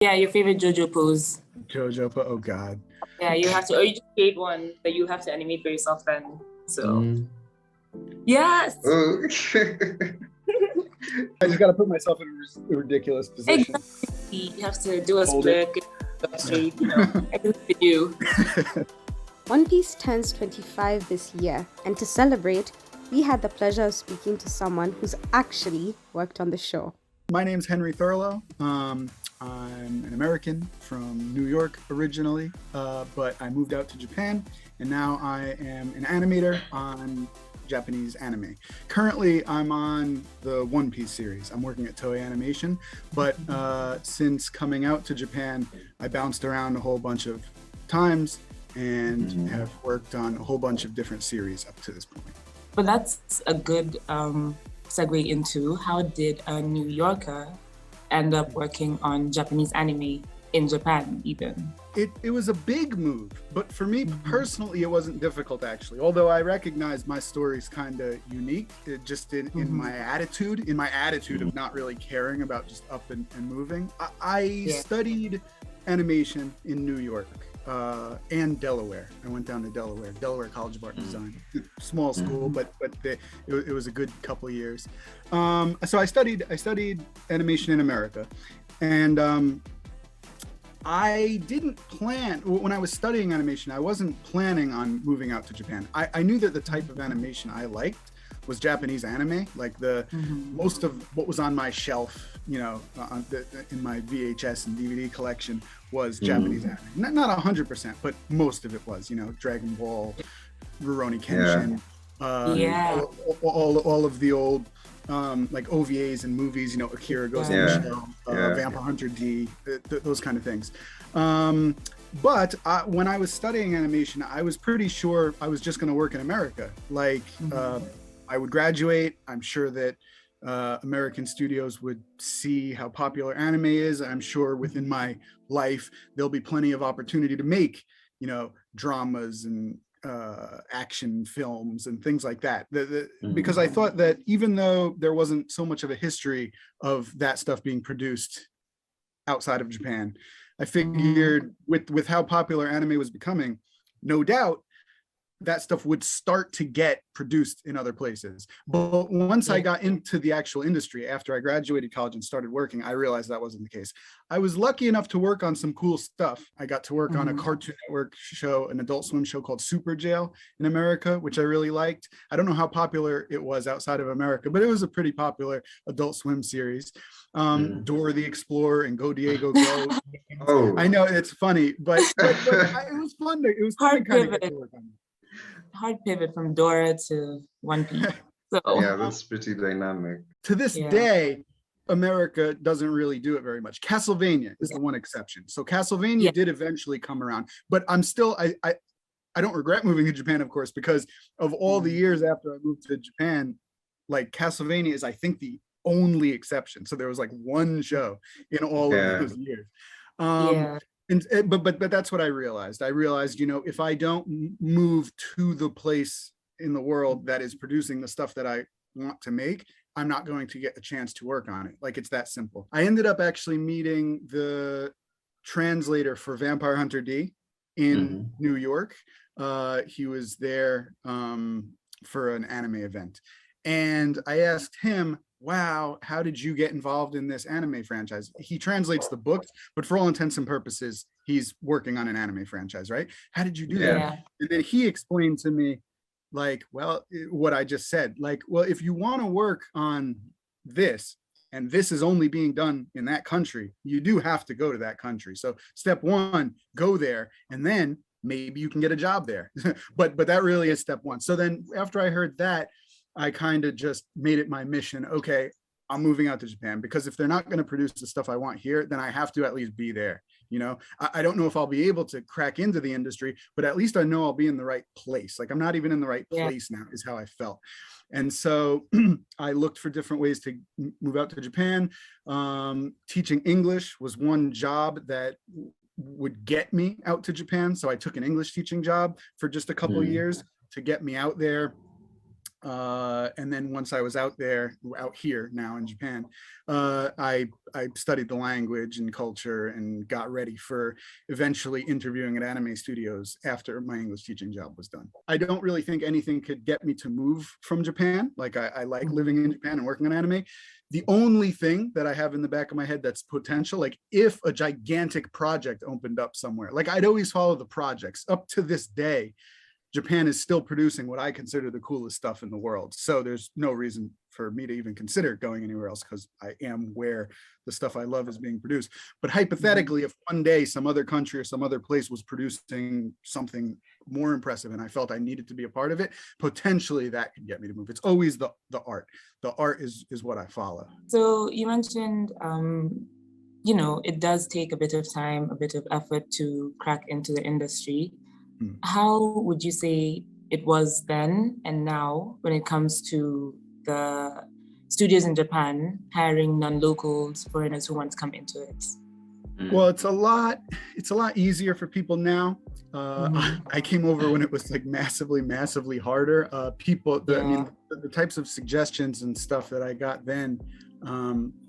Yeah, your favorite JoJo pose. JoJo, oh God. Yeah, you have to, or you just create one that you have to animate for yourself then. So, yes. Oh. I just got to put myself in a ridiculous position. Exactly. You have to do a split, straight, everything for you. One Piece turns 25 this year, and to celebrate, we had the pleasure of speaking to someone who's actually worked on the show. My name's Henry Thurlow. I'm an American from New York originally, but I moved out to Japan, and now I am an animator on Japanese anime. Currently, I'm on the One Piece series. I'm working at Toei Animation, but since coming out to Japan, I bounced around a whole bunch of times and have worked on a whole bunch of different series up to this point. But that's a good segue into how did a New Yorker end up working on Japanese anime in Japan even? It was a big move, but for me personally, it wasn't difficult actually. Although I recognize my story's kind of unique, just in my attitude of not really caring about just up and moving. I studied animation in New York and Delaware. I went down to Delaware College of Art and Design. Small school, but it was a good couple of years. So I studied animation in America, and I didn't plan, when I was studying animation, I wasn't planning on moving out to Japan. I knew that the type of animation I liked was Japanese anime, like most of what was on my shelf, in my VHS and DVD collection was Japanese anime. Not 100%, but most of it was, Dragon Ball, Rurouni Kenshin, all of the old like OVAs and movies, Akira Ghost in the Shell, Vampire Hunter D, those kind of things. But when I was studying animation, I was pretty sure I was just going to work in America. Like I would graduate. I'm sure that American studios would see how popular anime is. I'm sure within my life, there'll be plenty of opportunity to make, dramas and action films and things like that. Because I thought that even though there wasn't so much of a history of that stuff being produced outside of Japan, I figured with how popular anime was becoming, no doubt that stuff would start to get produced in other places. But once I got into the actual industry, after I graduated college and started working, I realized that wasn't the case. I was lucky enough to work on some cool stuff. I got to work on a Cartoon Network show, an Adult Swim show called Super Jail in America, which I really liked. I don't know how popular it was outside of America, but it was a pretty popular Adult Swim series. Dora the Explorer and Go Diego Go. I know it's funny, but it was fun. It was fun to kind of get to work on it. Hard pivot from Dora to One Piece. So yeah, that's pretty dynamic. To this day, America doesn't really do it very much. Castlevania is the one exception. So Castlevania did eventually come around, but I'm still, I don't regret moving to Japan, of course, because of all the years after I moved to Japan, like Castlevania is, I think, the only exception. So there was like one show in all of those years. But that's what I realized. If I don't move to the place in the world that is producing the stuff that I want to make, I'm not going to get a chance to work on it. Like, it's that simple. I ended up actually meeting the translator for Vampire Hunter D in New York. He was there for an anime event. And I asked him, wow, how did you get involved in this anime franchise? He translates the books, but for all intents and purposes, he's working on an anime franchise, right? How did you do that? And then he explained to me, like, well, what I just said, like, well, if you want to work on this, and this is only being done in that country, you do have to go to that country. So step one, go there, and then maybe you can get a job there. but that really is step one. So then after I heard that, I kind of just made it my mission. Okay, I'm moving out to Japan, because if they're not going to produce the stuff I want here, then I have to at least be there. I don't know if I'll be able to crack into the industry, but at least I know I'll be in the right place. Like, I'm not even in the right place now, is how I felt. And so I looked for different ways to move out to Japan. Teaching English was one job that would get me out to Japan. So I took an English teaching job for just a couple of years to get me out there. And then once I was out here now in Japan, I studied the language and culture and got ready for eventually interviewing at anime studios after my English teaching job was done. I don't really think anything could get me to move from Japan. Like I like living in Japan and working on anime. The only thing that I have in the back of my head that's potential, like if a gigantic project opened up somewhere, like I'd always follow the projects. Up to this day, Japan is still producing what I consider the coolest stuff in the world. So there's no reason for me to even consider going anywhere else because I am where the stuff I love is being produced. But hypothetically, if one day some other country or some other place was producing something more impressive and I felt I needed to be a part of it, potentially that could get me to move. It's always the art. The art is what I follow. So you mentioned, you know, it does take a bit of time, a bit of effort to crack into the industry. How would you say it was then and now when it comes to the studios in Japan hiring non-locals, foreigners who want to come into it? Well, it's a lot easier for people now. I came over when it was like massively harder. I mean, the types of suggestions and stuff that I got then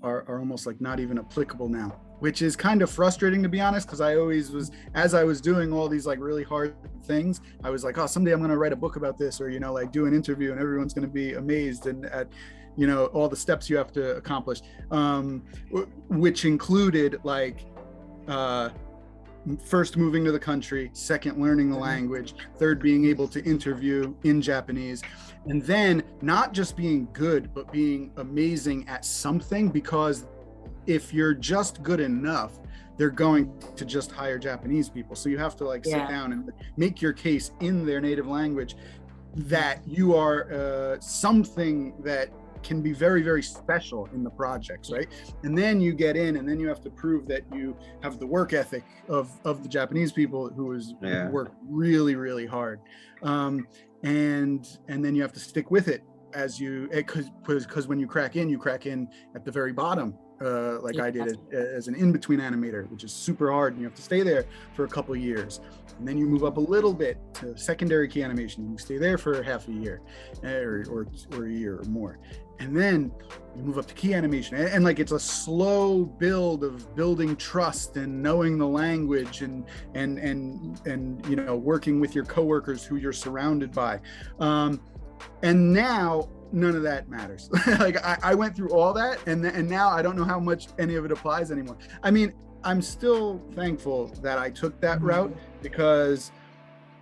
are almost like not even applicable now, which is kind of frustrating, to be honest, because I always was, as I was doing all these like really hard things, I was like, oh, someday I'm going to write a book about this, or, you know, like do an interview and everyone's going to be amazed and at, you know, all the steps you have to accomplish, which included like, first moving to the country, second learning the language, third being able to interview in Japanese, and then not just being good, but being amazing at something, because if you're just good enough, they're going to just hire Japanese people. So you have to like sit down and make your case in their native language that you are something that can be very special in the projects, right? And then you get in and then you have to prove that you have the work ethic of the Japanese people who work really hard. And then you have to stick with it because when you crack in at the very bottom, like I did it as an in-between animator, which is super hard, and you have to stay there for a couple of years. And then you move up a little bit to secondary key animation, and you stay there for half a year or a year or more. And then you move up to key animation, and like it's a slow build of building trust and knowing the language and you know, working with your coworkers who you're surrounded by. And now none of that matters. Like I went through all that, and now I don't know how much any of it applies anymore. I mean, I'm still thankful that I took that route, because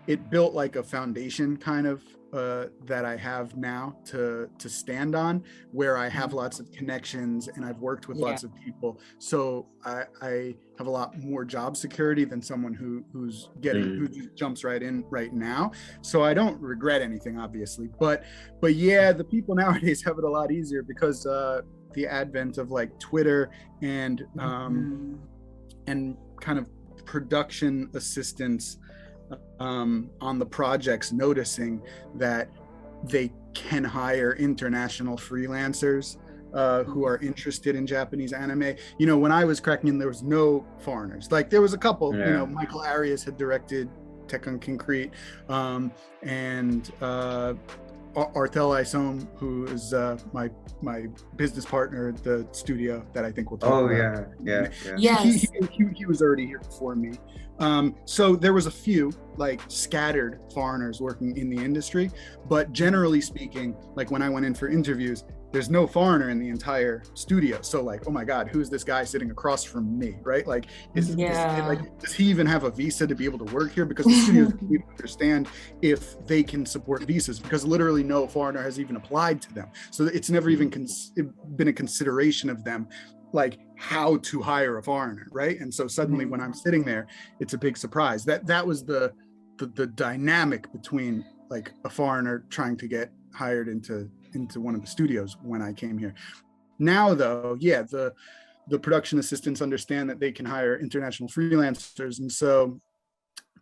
it built like a foundation kind of that I have now to stand on, where I have lots of connections and I've worked with lots of people. So I have a lot more job security than someone who just jumps right in right now. So I don't regret anything, obviously. But yeah, the people nowadays have it a lot easier because the advent of like Twitter and kind of production assistance on the projects, noticing that they can hire international freelancers who are interested in Japanese anime. You know, when I was cracking in, there was no foreigners. Like there was a couple, you know, Michael Arias had directed Tekken Concrete, and Arthel Isom, who is my business partner at the studio that I think we'll talk about. Yes. He was already here before me. So there was a few like scattered foreigners working in the industry, but generally speaking, like when I went in for interviews, there's no foreigner in the entire studio. So like, oh my God, who's this guy sitting across from me, right? Like, does he even have a visa to be able to work here? Because the studios need to understand if they can support visas, because literally no foreigner has even applied to them. So it's never even been a consideration of them, like how to hire a foreigner, right? And so suddenly when I'm sitting there, it's a big surprise. That was the dynamic between like a foreigner trying to get hired into one of the studios when I came here. Now though, yeah, the production assistants understand that they can hire international freelancers, and so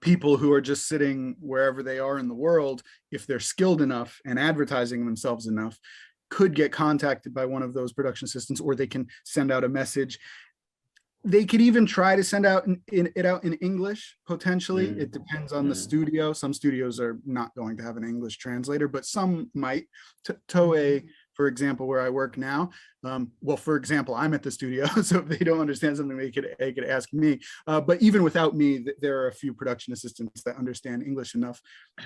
people who are just sitting wherever they are in the world, if they're skilled enough and advertising themselves enough, could get contacted by one of those production assistants, or they can send out a message they could even try to send it out in English, potentially. It depends on the studio. Some studios are not going to have an English translator, but some might. Toei, for example, where I work now, well, for example, I'm at the studio, so if they don't understand something, they could ask me. But even without me, there are a few production assistants that understand English enough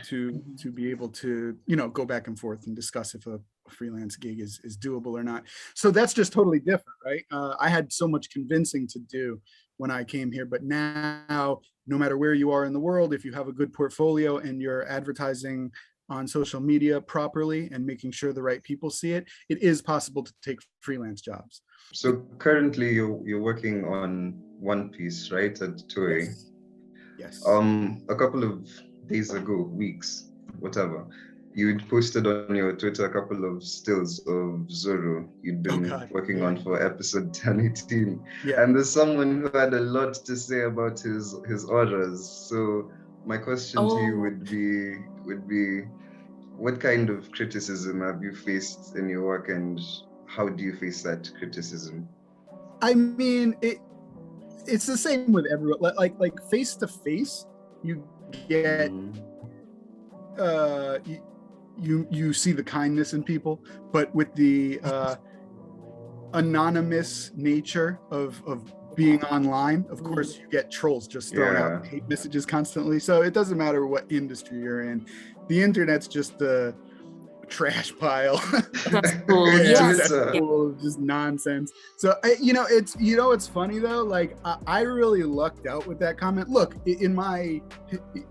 to be able to, go back and forth and discuss if a freelance gig is doable or not. So that's just totally different, right? I had so much convincing to do when I came here, but now, no matter where you are in the world, if you have a good portfolio and you're advertising on social media properly and making sure the right people see it, it is possible to take freelance jobs. So currently you're working on One Piece, right, at Toei? Yes. A couple of days ago, weeks, whatever, you'd posted on your Twitter a couple of stills of Zoro you'd been working on for episode 1018. Yeah. And there's someone who had a lot to say about his auras. So my question to you would be, what kind of criticism have you faced in your work, and how do you face that criticism? I mean, it's the same with everyone. Like face to face, you get you see the kindness in people, but with the anonymous nature of being online, of course you get trolls just throwing out hate messages constantly. So it doesn't matter what industry you're in, the internet's just a trash pile. That's cool. Just nonsense. So it's funny though, like I really lucked out with that comment. Look, in my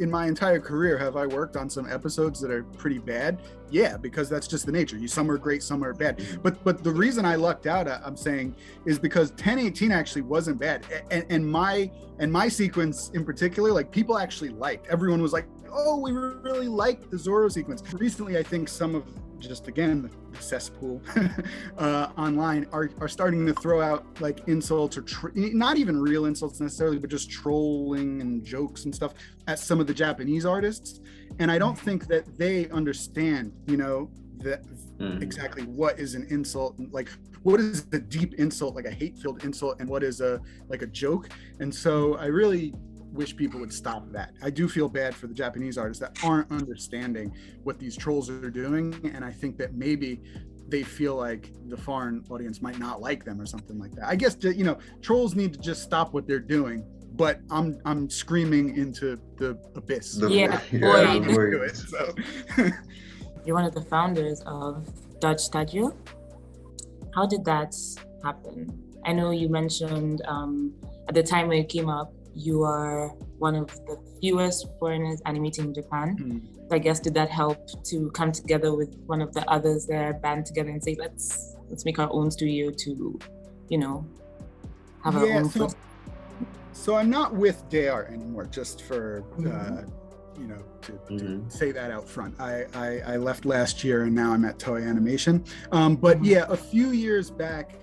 entire career, have I worked on some episodes that are pretty bad? Yeah, because that's just the nature. Some are great, some are bad. But the reason I lucked out, I'm saying, is because 1018 actually wasn't bad, and my sequence in particular, like people actually liked. Everyone was like, oh, we really liked the Zoro sequence. Recently, I think some of, just again, the cesspool online are starting to throw out like insults or not even real insults necessarily, but just trolling and jokes and stuff at some of the Japanese artists. And I don't think that they understand, that exactly what is an insult, like what is a deep insult, like a hate-filled insult, and what is a joke. And so I really wish people would stop that. I do feel bad for the Japanese artists that aren't understanding what these trolls are doing, and I think that maybe they feel like the foreign audience might not like them or something like that. I guess trolls need to just stop what they're doing, but I'm screaming into the abyss. You're one of the founders of Dutch Studio. How did that happen? I know you mentioned at the time when you came up, you are one of the fewest foreigners animating in Japan. So I guess did that help to come together with one of the others there, band together and say, let's make our own studio to, have our own. So I'm not with DR anymore, just for to say that out front. I left last year and now I'm at Toei Animation. But yeah, a few years back,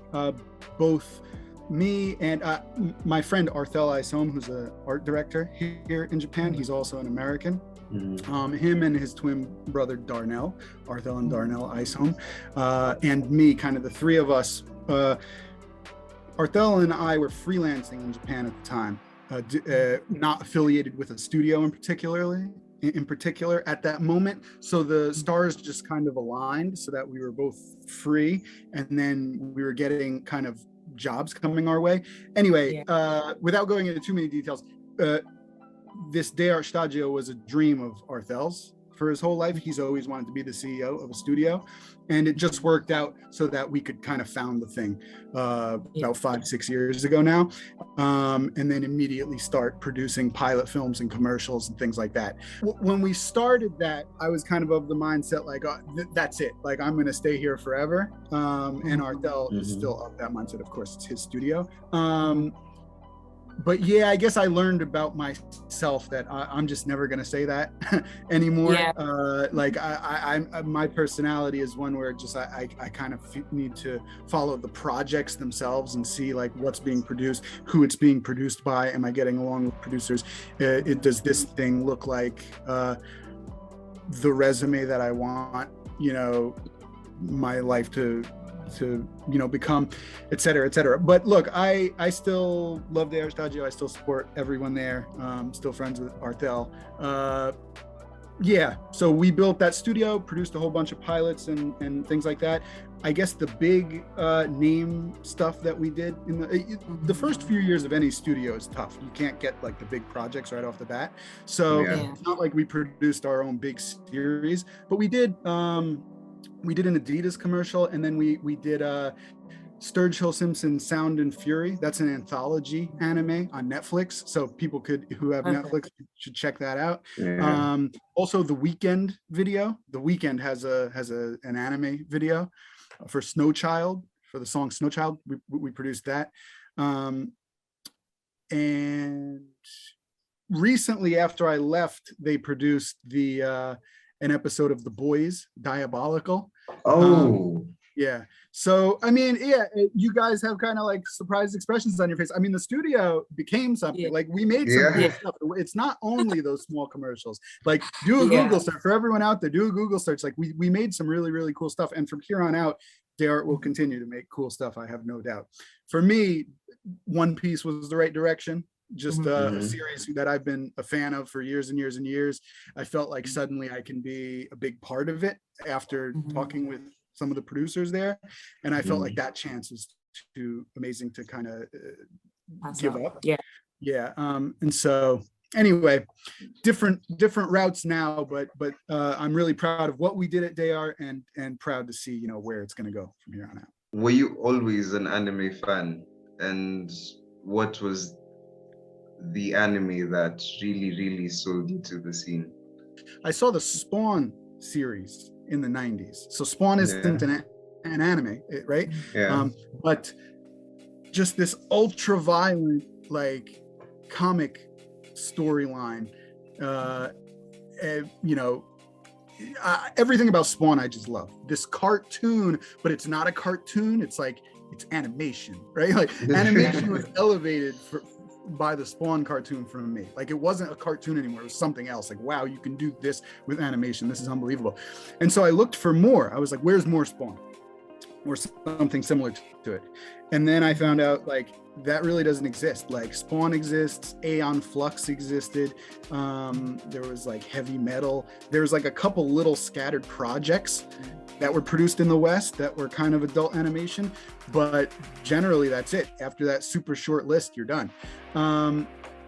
both me and my friend Arthel Isom, who's an art director here in Japan, he's also an American. Him and his twin brother Darnell, Arthel and Darnell Isom, and me, kind of the three of us. Arthel and I were freelancing in Japan at the time, not affiliated with a studio in particular at that moment. So the stars just kind of aligned so that we were both free, and then we were getting kind of jobs coming our way. Anyway, without going into too many details, this DR Stadio was a dream of Arthel's for his whole life. He's always wanted to be the CEO of a studio, and it just worked out so that we could kind of found the thing about 5-6 years ago now, and then immediately start producing pilot films and commercials and things like that. When we started that, I was kind of the mindset like, that's it, like I'm gonna stay here forever, and Arthel is still of that mindset. Of course, it's his studio. But yeah, I guess I learned about myself that I'm just never gonna say that anymore. My personality is one where just I kind of need to follow the projects themselves and see like what's being produced, who it's being produced by. Am I getting along with producers? Does this thing look like the resume that I want, my life to become, et cetera. But look, I still love the Studio. I still support everyone there. Still friends with Arthel. So we built that studio, produced a whole bunch of pilots and things like that. I guess the big name stuff that we did in the first few years of any studio is tough. You can't get like the big projects right off the bat. So it's not like we produced our own big series, but we did an Adidas commercial, and then we did Sturge Hill Simpson's Sound and Fury. That's an anthology anime on Netflix, so people who have Netflix should check that out. Also, the Weekend video. The Weekend has an anime video for Snow Child, for the song Snow Child. We produced that. And recently, after I left, they produced an episode of The Boys, Diabolical. So I mean, you guys have kind of like surprised expressions on your face. I mean, the studio became something. Like, we made some cool stuff. It's not only those small commercials. Like, do a Google search for everyone out there. Do a Google search. Like, we made some really, really cool stuff, and from here on out, Art will continue to make cool stuff. I have no doubt. For me, One Piece was the right direction. Just a series that I've been a fan of for years and years and years. I felt like suddenly I can be a big part of it after talking with some of the producers there, and I felt like that chance was too amazing to kind of give up. And so anyway, different routes now, but I'm really proud of what we did at Dayar, and proud to see where it's going to go from here on out. Were you always an anime fan, and what was the anime that really sold you to the scene? I saw the Spawn series in the 90s. So Spawn isn't an anime, right? But just this ultra violent, like, comic storyline, everything about Spawn I just love. This cartoon, but it's not a cartoon, it's animation, right? Like, animation was elevated by the Spawn cartoon from me. Like, it wasn't a cartoon anymore, it was something else. Like, wow, you can do this with animation, this is unbelievable. And so I looked for more. I was like, where's more Spawn, or something similar to it? And then I found out, like, that really doesn't exist. Like, Spawn exists, Aeon Flux existed, there was like Heavy Metal, there was like a couple little scattered projects that were produced in the West that were kind of adult animation, but generally that's it. After that super short list, you're done.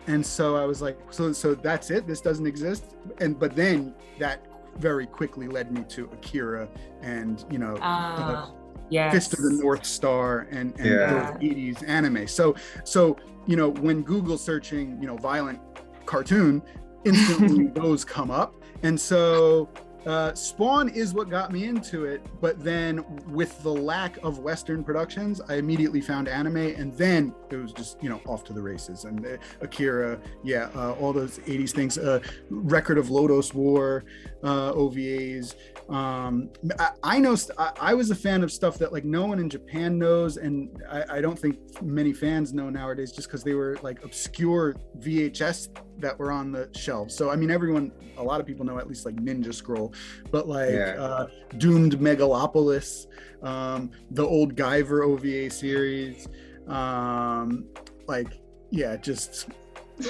And so I was like, so that's it, this doesn't exist. But then that very quickly led me to Akira and Fist of the North Star and those 80s anime. So when Google searching violent cartoon, instantly those come up. And so Spawn is what got me into it, but then with the lack of Western productions, I immediately found anime, and then it was just off to the races. And Akira, all those 80s things, Record of Lodoss War, OVAs. I know I was a fan of stuff that like no one in Japan knows, and I don't think many fans know nowadays, just because they were like obscure VHS that were on the shelves. So I mean, a lot of people know at least like Ninja Scroll, but like Doomed Megalopolis, the old Guyver OVA series, just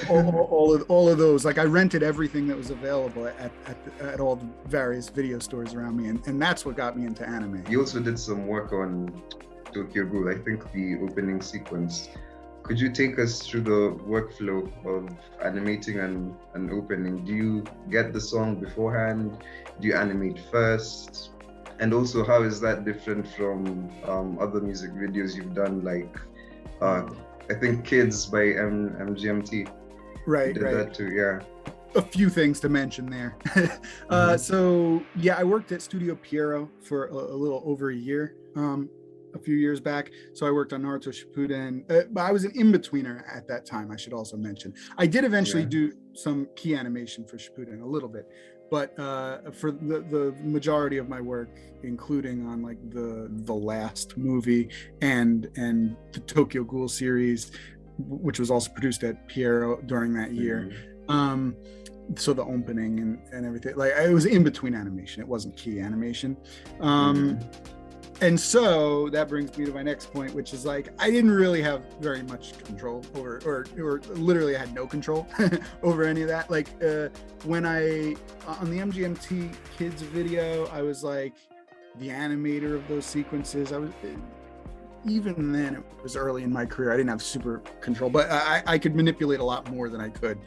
all of those. Like, I rented everything that was available at all the various video stores around me, and that's what got me into anime. You also did some work on Tokyo Ghoul, I think the opening sequence. Could you take us through the workflow of animating an opening? Do you get the song beforehand? Do you animate first? And also, how is that different from other music videos you've done, like I think Kids by MGMT? Right. That too, A few things to mention there. So I worked at Studio Pierrot for a little over a year. A few years back. So I worked on Naruto Shippuden, but I was an in-betweener at that time, I should also mention. I did eventually do some key animation for Shippuden, a little bit, but for the majority of my work, including on like the last movie and the Tokyo Ghoul series, which was also produced at Pierrot during that year. So the opening and everything, like, it was in between animation, it wasn't key animation. And so that brings me to my next point, which is like, I didn't really have very much control over, or literally I had no control over any of that. Like when on the MGMT Kids video, I was like the animator of those sequences. Even then, it was early in my career. I didn't have super control, but I could manipulate a lot more than I could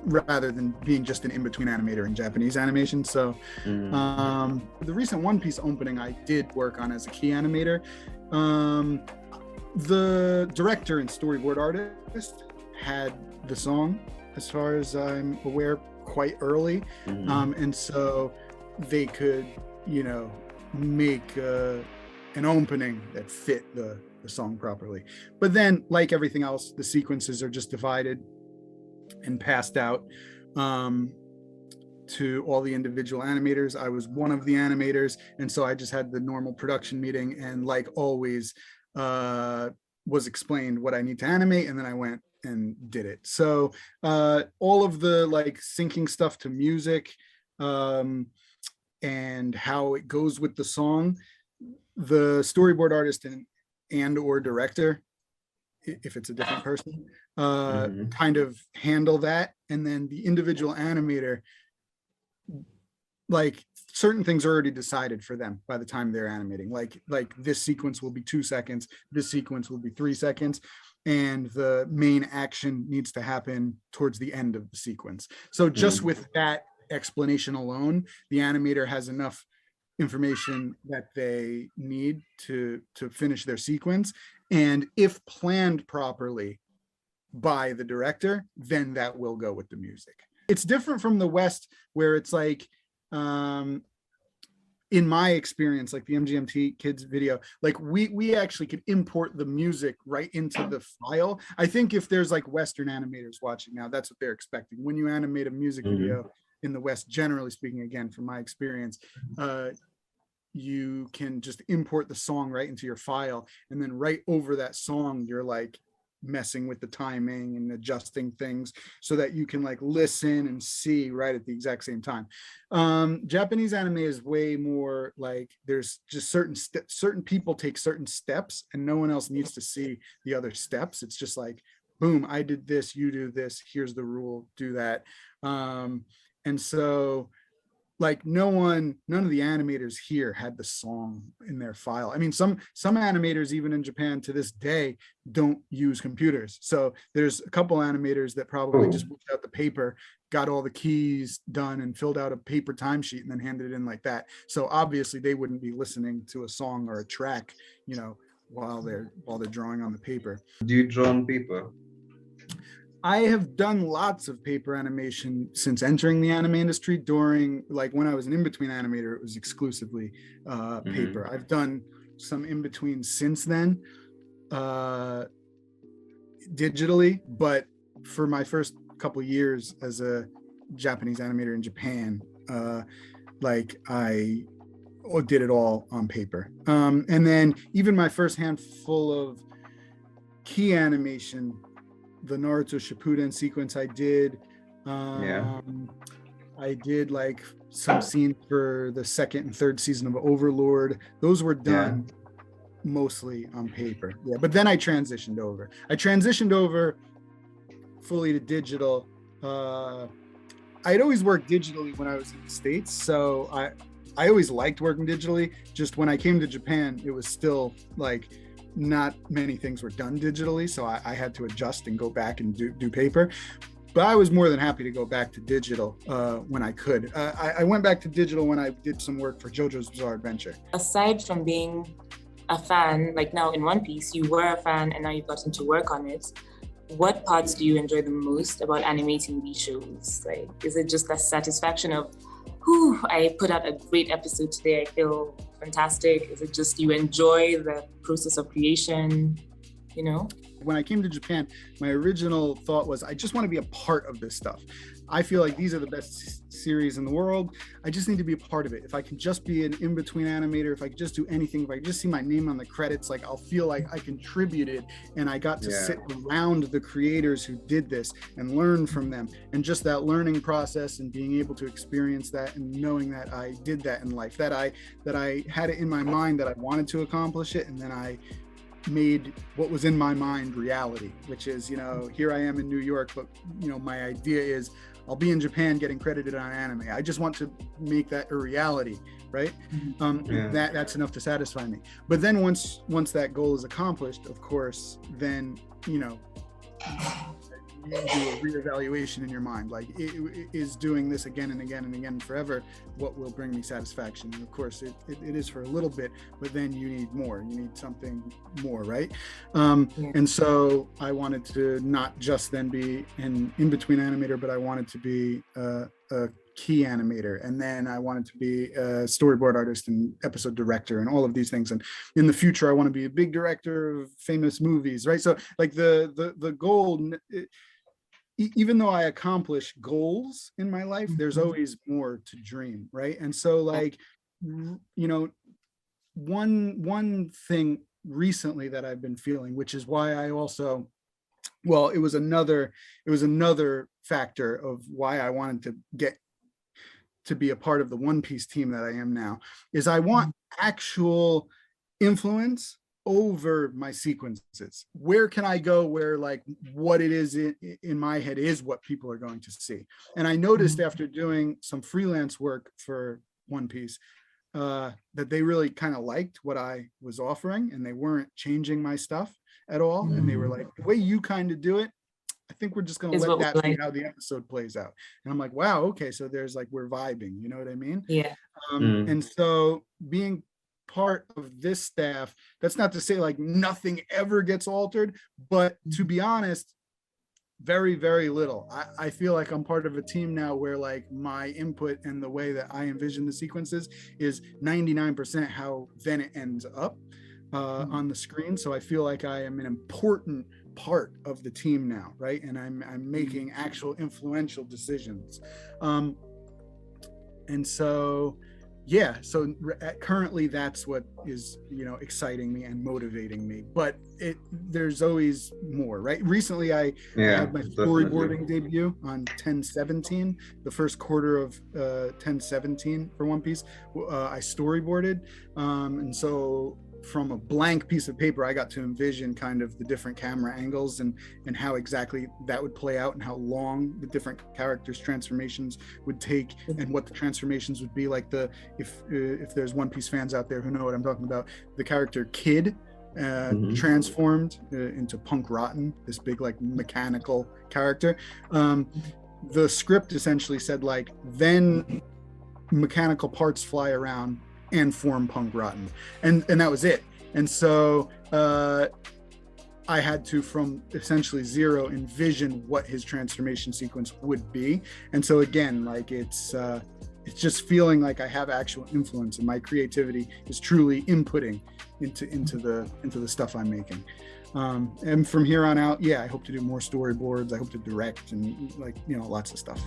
rather than being just an in-between animator in Japanese animation. So the recent One Piece opening I did work on as a key animator. The director and storyboard artist had the song, as far as I'm aware, quite early. And so they could, make an opening that fit the song properly. But then, like everything else, the sequences are just divided and passed out to all the individual animators. I was one of the animators, and so I just had the normal production meeting, and like always was explained what I need to animate, and then I went and did it. So all of the like syncing stuff to music and how it goes with the song, the storyboard artist and or director, if it's a different person, kind of handle that. And then the individual animator, like certain things are already decided for them by the time they're animating. Like this sequence will be 2 seconds, this sequence will be 3 seconds, and the main action needs to happen towards the end of the sequence. So just with that explanation alone, the animator has enough information that they need to finish their sequence. And if planned properly by the director, then that will go with the music. It's different from the West, where it's like, in my experience, like the MGMT Kids video, like we actually could import the music right into the file. I think if there's like Western animators watching now, that's what they're expecting. When you animate a music video in the West, generally speaking, again, from my experience, you can just import the song right into your file, and then right over that song, you're like messing with the timing and adjusting things so that you can like listen and see right at the exact same time. Japanese anime is way more like there's just certain people take certain steps, and no one else needs to see the other steps. It's just like, boom, I did this, you do this, here's the rule, do that. And so like none of the animators here had the song in their file. I mean, some animators, even in Japan to this day, don't use computers. So there's a couple animators that probably just whipped out the paper, got all the keys done, and filled out a paper timesheet and then handed it in like that. So obviously they wouldn't be listening to a song or a track, while they're drawing on the paper. Do you draw on paper? I have done lots of paper animation since entering the anime industry. During, like when I was an in-between animator, it was exclusively paper. I've done some in-between since then, digitally, but for my first couple years as a Japanese animator in Japan, like I did it all on paper. And then even my first handful of key animation, the Naruto Shippuden sequence I did. I did like some scenes for the second and third season of Overlord. Those were done mostly on paper. Yeah, but then I transitioned over. Fully to digital. I'd always worked digitally when I was in the States, so I always liked working digitally. Just when I came to Japan, it was still like not many things were done digitally, so I had to adjust and go back and do paper. But I was more than happy to go back to digital when I could. I went back to digital when I did some work for JoJo's Bizarre Adventure. Aside from being a fan, like now in One Piece, you were a fan and now you've gotten to work on it. What parts do you enjoy the most about animating these shows? Like, is it just the satisfaction of, I put out a great episode today, I feel fantastic? Is it just you enjoy the process of creation? you know? When I came to Japan, my original thought was, I just want to be a part of this stuff. I feel like these are the best series in the world. I just need to be a part of it. If I can just be an in-between animator, if I could just do anything, if I could just see my name on the credits, like I'll feel like I contributed and I got to sit around the creators who did this and learn from them. And just that learning process and being able to experience that and knowing that I did that in life, that I had it in my mind that I wanted to accomplish it, and then I made what was in my mind reality, which is, you know, here I am in New York, but, you know, my idea is I'll be in Japan getting credited on anime. I just want to make that a reality, right? That's enough to satisfy me. But then once that goal is accomplished, of course, then, you know, you do a reevaluation in your mind, like, is doing this again and again and again forever what will bring me satisfaction? And of course it is for a little bit, but then you need more, you need something more, right? And so I wanted to not just then be an in-between animator, but I wanted to be a key animator, and then I wanted to be a storyboard artist and episode director and all of these things, and in the future I want to be a big director of famous movies, right? So like the goal, even though I accomplish goals in my life, there's always more to dream, right? And so, like, you know, one thing recently that I've been feeling, which is why I also, well, it was another factor of why I wanted to get to be a part of the One Piece team that I am now, is I want actual influence over my sequences. Where can I go where, like, what it is in my head is what people are going to see? And I noticed after doing some freelance work for One Piece that they really kind of liked what I was offering, and they weren't changing my stuff at all. And they were like, the way you kind of do it, I think we're just going to let that be how the episode plays out. And I'm like, wow, okay, so there's like, we're vibing, you know what I mean? Yeah. And so being part of this staff, that's not to say like nothing ever gets altered, but to be honest, very, very little. I feel like I'm part of a team now where, like, my input and the way that I envision the sequences is 99% how then it ends up on the screen. So I feel like I am an important part of the team now, right? And I'm making actual influential decisions. And so yeah, so currently that's what is, you know, exciting me and motivating me, but there's always more, right? Recently I had my storyboarding debut on 10/17, the first quarter of 10/17 for One Piece. I storyboarded, and so from a blank piece of paper, I got to envision kind of the different camera angles and how exactly that would play out and how long the different characters' transformations would take and what the transformations would be. Like if there's One Piece fans out there who know what I'm talking about, the character Kid transformed into Punk Rotten, this big like mechanical character. The script essentially said like, then mechanical parts fly around and form Punk Rotten, and that was it. And so I had to, from essentially zero, envision what his transformation sequence would be. And so again, like it's just feeling like I have actual influence, and my creativity is truly inputting into the stuff I'm making. And from here on out, I hope to do more storyboards. I hope to direct and, like, you know, lots of stuff.